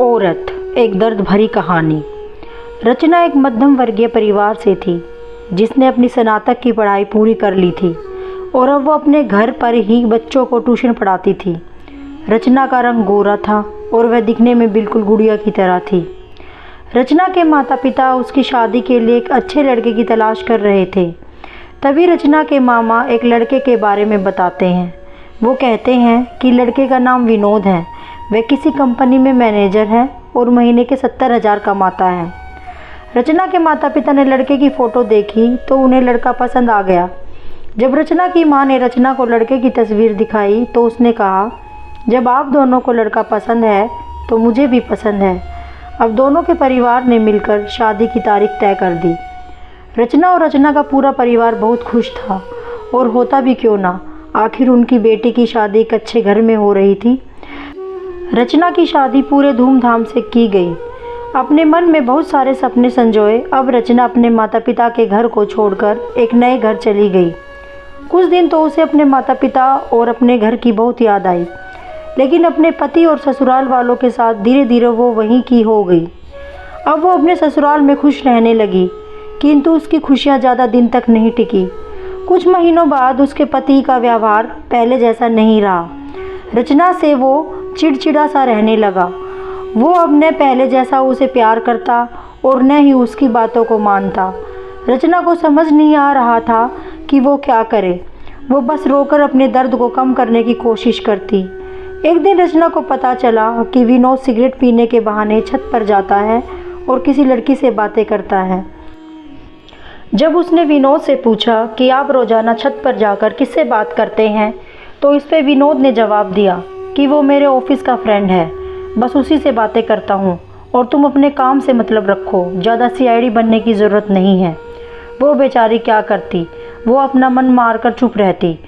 औरत, एक दर्द भरी कहानी। रचना एक मध्यम वर्गीय परिवार से थी जिसने अपनी स्नातक की पढ़ाई पूरी कर ली थी और अब वो अपने घर पर ही बच्चों को ट्यूशन पढ़ाती थी। रचना का रंग गोरा था और वह दिखने में बिल्कुल गुड़िया की तरह थी। रचना के माता पिता उसकी शादी के लिए एक अच्छे लड़के की तलाश कर रहे थे। तभी रचना के मामा एक लड़के के बारे में बताते हैं। वो कहते हैं कि लड़के का नाम विनोद है, वह किसी कंपनी में मैनेजर है और महीने के 70,000 कमाता है। रचना के माता पिता ने लड़के की फ़ोटो देखी तो उन्हें लड़का पसंद आ गया। जब रचना की मां ने रचना को लड़के की तस्वीर दिखाई तो उसने कहा, जब आप दोनों को लड़का पसंद है तो मुझे भी पसंद है। अब दोनों के परिवार ने मिलकर शादी की तारीख तय कर दी। रचना और रचना का पूरा परिवार बहुत खुश था और होता भी क्यों ना, आखिर उनकी बेटी की शादी एक अच्छे घर में हो रही थी। रचना की शादी पूरे धूमधाम से की गई। अपने मन में बहुत सारे सपने संजोए अब रचना अपने माता पिता के घर को छोड़कर एक नए घर चली गई। कुछ दिन तो उसे अपने माता पिता और अपने घर की बहुत याद आई, लेकिन अपने पति और ससुराल वालों के साथ धीरे धीरे वो वहीं की हो गई। अब वो अपने ससुराल में खुश रहने लगी, किंतु उसकी खुशियाँ ज़्यादा दिन तक नहीं टिकी। कुछ महीनों बाद उसके पति का व्यवहार पहले जैसा नहीं रहा। रचना से वो चिड़चिड़ा सा रहने लगा। वो अब न पहले जैसा उसे प्यार करता और न ही उसकी बातों को मानता। रचना को समझ नहीं आ रहा था कि वो क्या करे। वो बस रोकर अपने दर्द को कम करने की कोशिश करती। एक दिन रचना को पता चला कि विनोद सिगरेट पीने के बहाने छत पर जाता है और किसी लड़की से बातें करता है। जब उसने विनोद से पूछा कि आप रोज़ाना छत पर जाकर किससे बात करते हैं, तो इस पे विनोद ने जवाब दिया कि वो मेरे ऑफिस का फ्रेंड है, बस उसी से बातें करता हूँ और तुम अपने काम से मतलब रखो, ज़्यादा सीआईडी बनने की ज़रूरत नहीं है। वो बेचारी क्या करती, वो अपना मन मारकर चुप रहती,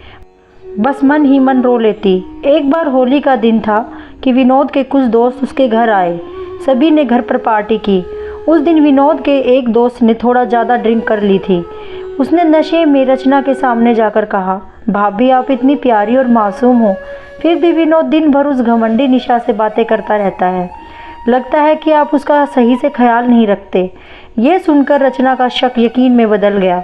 बस मन ही मन रो लेती। एक बार होली का दिन था कि विनोद के कुछ दोस्त उसके घर आए। सभी ने घर पर पार्टी की। उस दिन विनोद के एक दोस्त ने थोड़ा ज़्यादा ड्रिंक कर ली थी। उसने नशे में रचना के सामने जाकर कहा, भाभी आप इतनी प्यारी और मासूम हो, फिर भी विनोद दिन भर उस घमंडी निशा से बातें करता रहता है। लगता है कि आप उसका सही से ख्याल नहीं रखते। ये सुनकर रचना का शक यकीन में बदल गया।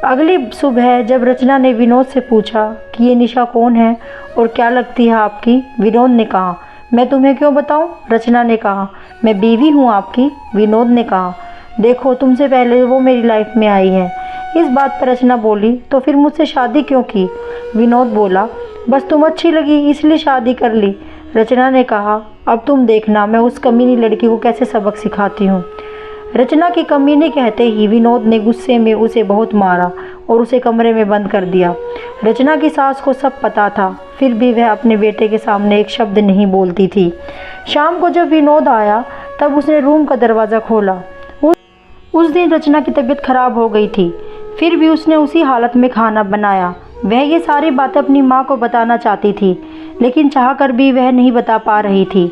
अगली सुबह जब रचना ने विनोद से पूछा कि ये निशा कौन है और क्या लगती है आपकी, विनोद ने कहा, मैं तुम्हें क्यों बताऊं? रचना ने कहा, मैं बीवी हूं आपकी। विनोद ने कहा, देखो तुमसे पहले वो मेरी लाइफ में आई है। इस बात पर रचना बोली, तो फिर मुझसे शादी क्यों की? विनोद बोला, बस तुम अच्छी लगी इसलिए शादी कर ली। रचना ने कहा, अब तुम देखना मैं उस कमीनी लड़की को कैसे सबक सिखाती हूँ। रचना की कमीनी कहते ही विनोद ने गुस्से में उसे बहुत मारा और उसे कमरे में बंद कर दिया। रचना की सास को सब पता था, फिर भी वह अपने बेटे के सामने एक शब्द नहीं बोलती थी। शाम को जब विनोद आया तब उसने रूम का दरवाज़ा खोला। उस दिन रचना की तबीयत खराब हो गई थी, फिर भी उसने उसी हालत में खाना बनाया। वह ये सारी बातें अपनी माँ को बताना चाहती थी, लेकिन चाहकर भी वह नहीं बता पा रही थी,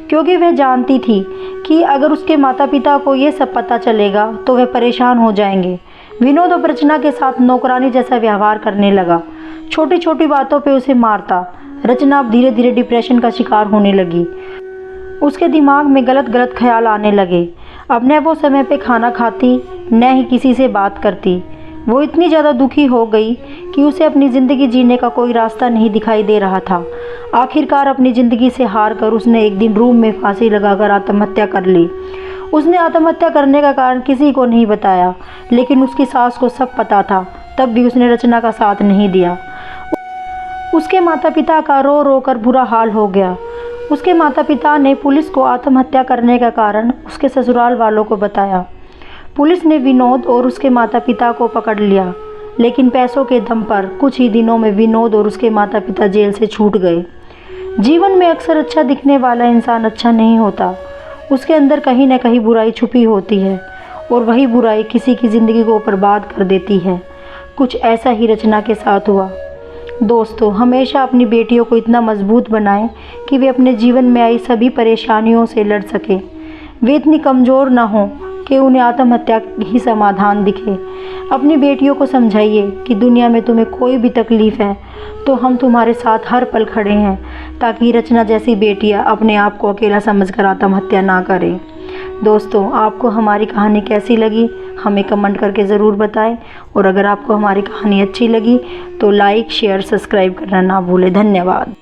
क्योंकि वह जानती थी कि अगर उसके माता पिता को ये सब पता चलेगा तो वह परेशान हो जाएंगे। विनोद अब रचना के साथ नौकरानी जैसा व्यवहार करने लगा, छोटी छोटी बातों पे उसे मारता। रचना अब धीरे धीरे डिप्रेशन का शिकार होने लगी। उसके दिमाग में गलत गलत ख्याल आने लगे। अब न वो समय पे खाना खाती, न ही किसी से बात करती। वो इतनी ज़्यादा दुखी हो गई कि उसे अपनी ज़िंदगी जीने का कोई रास्ता नहीं दिखाई दे रहा था। आखिरकार अपनी ज़िंदगी से हार कर उसने एक दिन रूम में फांसी लगाकर आत्महत्या कर ली। उसने आत्महत्या करने का कारण किसी को नहीं बताया, लेकिन उसकी सास को सब पता था, तब भी उसने रचना का साथ नहीं दिया। उसके माता पिता का रो रो कर बुरा हाल हो गया। उसके माता पिता ने पुलिस को आत्महत्या करने का कारण उसके ससुराल वालों को बताया। पुलिस ने विनोद और उसके माता पिता को पकड़ लिया, लेकिन पैसों के दम पर कुछ ही दिनों में विनोद और उसके माता पिता जेल से छूट गए। जीवन में अक्सर अच्छा दिखने वाला इंसान अच्छा नहीं होता। उसके अंदर कहीं न कहीं बुराई छुपी होती है और वही बुराई किसी की ज़िंदगी को बर्बाद कर देती है। कुछ ऐसा ही रचना के साथ हुआ। दोस्तों, हमेशा अपनी बेटियों को इतना मजबूत बनाएं कि वे अपने जीवन में आई सभी परेशानियों से लड़ सकें। वे इतनी कमज़ोर ना हों कि उन्हें आत्महत्या ही समाधान दिखे। अपनी बेटियों को समझाइए कि दुनिया में तुम्हें कोई भी तकलीफ़ है तो हम तुम्हारे साथ हर पल खड़े हैं, ताकि रचना जैसी बेटियां अपने आप को अकेला समझकर आत्महत्या ना करें। दोस्तों, आपको हमारी कहानी कैसी लगी हमें कमेंट करके ज़रूर बताएं, और अगर आपको हमारी कहानी अच्छी लगी तो लाइक, शेयर, सब्सक्राइब करना ना भूलें। धन्यवाद।